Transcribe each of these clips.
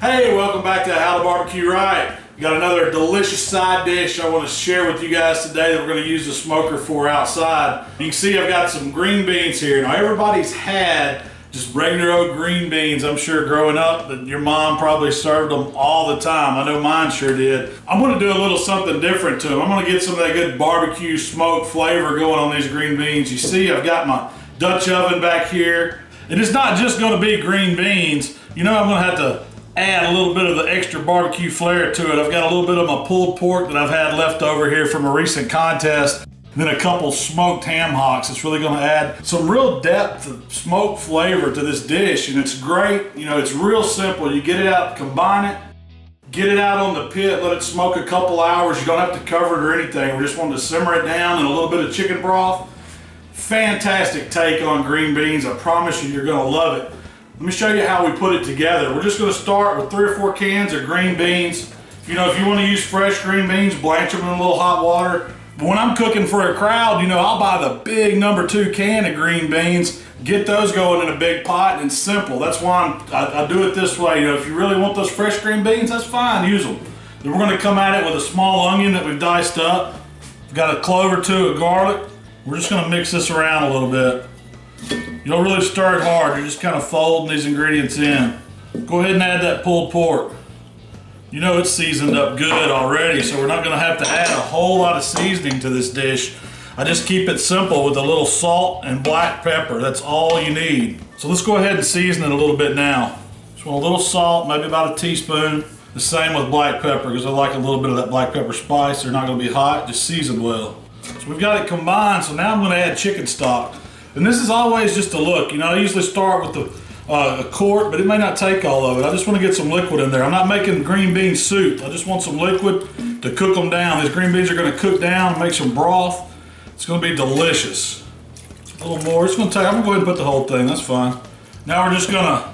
Hey, welcome back to How to Barbecue Right. We got another delicious side dish I want to share with you guys today that we're going to use the smoker for outside. You can see I've got some green beans here. Now everybody's had just regular old green beans, I'm sure, growing up, that your mom probably served them all the time. I know mine sure did. I'm going to do a little something different to them. I'm going to get some of that good barbecue smoke flavor going on these green beans. You see I've got my Dutch oven back here. And it's not just going to be green beans. You know I'm going to have to add a little bit of the extra barbecue flair to it. I've got a little bit of my pulled pork that I've had left over here from a recent contest. Then a couple smoked ham hocks. It's really going to add some real depth of smoke flavor to this dish, and it's great. You know, it's real simple. You get it out, combine it, get it out on the pit, let it smoke a couple hours. You don't have to cover it or anything. We just wanted to simmer it down in a little bit of chicken broth. Fantastic take on green beans. I promise you're going to love it. Let me show you how we put it together. We're just going to start with 3 or 4 cans of green beans. You know, if you want to use fresh green beans, blanch them in a little hot water. But when I'm cooking for a crowd, you know, I'll buy the big number 2 can of green beans, get those going in a big pot, and it's simple. That's why I do it this way. You know, if you really want those fresh green beans, that's fine, use them. Then we're going to come at it with a small onion that we've diced up. We've got a clove or 2 of garlic. We're just going to mix this around a little bit. You don't really stir it hard, you're just kind of folding these ingredients in. Go ahead and add that pulled pork. You know it's seasoned up good already, so we're not going to have to add a whole lot of seasoning to this dish. I just keep it simple with a little salt and black pepper. That's all you need. So let's go ahead and season it a little bit now. Just want a little salt, maybe about a teaspoon. The same with black pepper, because I like a little bit of that black pepper spice. They're not going to be hot, just seasoned well. So we've got it combined, so now I'm going to add chicken stock. And this is always just a look. You know, I usually start with a quart, but it may not take all of it. I just want to get some liquid in there. I'm not making green bean soup. I just want some liquid to cook them down. These green beans are going to cook down and make some broth. It's going to be delicious. A little more. I'm going to go ahead and put the whole thing. That's fine. Now we're just going to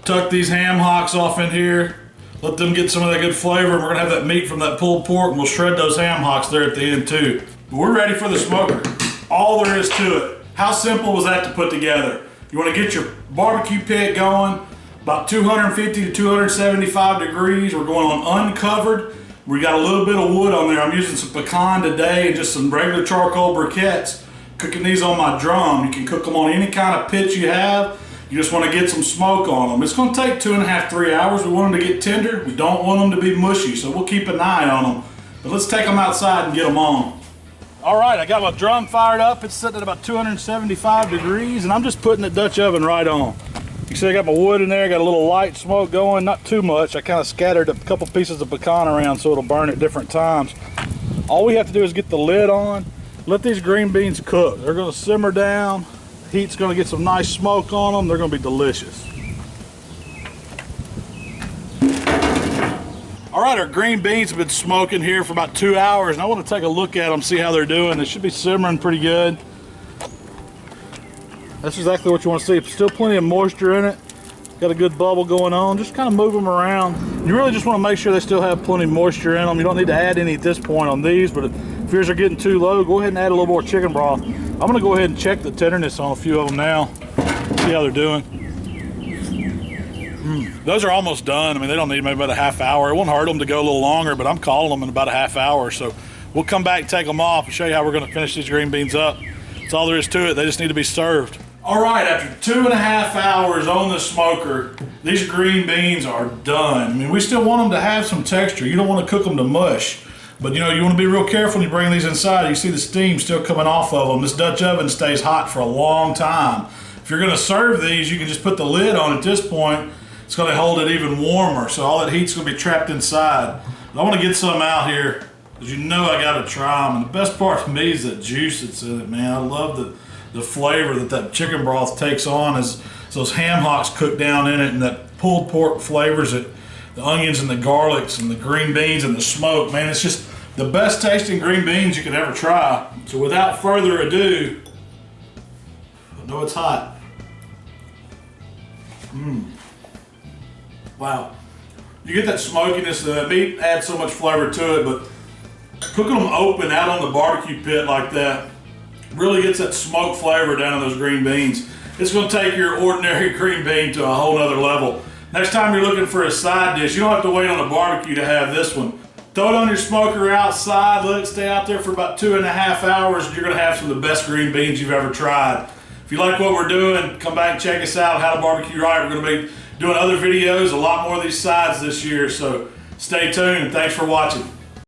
tuck these ham hocks off in here. Let them get some of that good flavor. We're going to have that meat from that pulled pork, and we'll shred those ham hocks there at the end too. But we're ready for the smoker. All there is to it. How simple was that to put together? You want to get your barbecue pit going, about 250 to 275 degrees. We're going on uncovered. We got a little bit of wood on there. I'm using some pecan today and just some regular charcoal briquettes. Cooking these on my drum. You can cook them on any kind of pit you have. You just want to get some smoke on them. It's going to take 2.5 to 3 hours. We want them to get tender. We don't want them to be mushy, so we'll keep an eye on them. But let's take them outside and get them on. All right, I got my drum fired up. It's sitting at about 275 degrees, and I'm just putting the Dutch oven right on. You see I got my wood in there, got a little light smoke going, not too much. I kind of scattered a couple pieces of pecan around so it'll burn at different times. All we have to do is get the lid on, let these green beans cook. They're gonna simmer down. The heat's gonna get some nice smoke on them. They're gonna be delicious. All right, our green beans have been smoking here for about 2 hours, and I want to take a look at them, see how they're doing. They should be simmering pretty good. That's exactly what you want to see. Still plenty of moisture in it. Got a good bubble going on. Just kind of move them around. You really just want to make sure they still have plenty of moisture in them. You don't need to add any at this point on these, but if yours are getting too low, go ahead and add a little more chicken broth. I'm going to go ahead and check the tenderness on a few of them now. See how they're doing. Those are almost done. I mean, they don't need maybe about a half hour. It won't hurt them to go a little longer, but I'm calling them in about a half hour. So we'll come back and take them off and show you how we're going to finish these green beans up. That's all there is to it. They just need to be served. All right, after 2.5 hours on the smoker, these green beans are done. I mean, we still want them to have some texture. You don't want to cook them to mush. But you know, you want to be real careful when you bring these inside. You see the steam still coming off of them. This Dutch oven stays hot for a long time. If you're going to serve these, you can just put the lid on at this point. It's going to hold it even warmer, so all that heat's going to be trapped inside. But I want to get some out here, because you know I got to try them. And the best part for me is the juice that's in it, man. I love the flavor that chicken broth takes on as those ham hocks cook down in it, and that pulled pork flavors it, the onions and the garlics and the green beans and the smoke. Man, it's just the best tasting green beans you could ever try. So without further ado, I know it's hot. Wow. You get that smokiness, the meat adds so much flavor to it, but cooking them open out on the barbecue pit like that really gets that smoke flavor down in those green beans. It's going to take your ordinary green bean to a whole nother level. Next time you're looking for a side dish, you don't have to wait on a barbecue to have this one. Throw it on your smoker outside, let it stay out there for about 2.5 hours, and you're gonna have some of the best green beans you've ever tried. If you like what we're doing, come back and check us out, How to Barbecue Right. We're gonna be doing other videos, a lot more of these sides this year, so stay tuned and thanks for watching.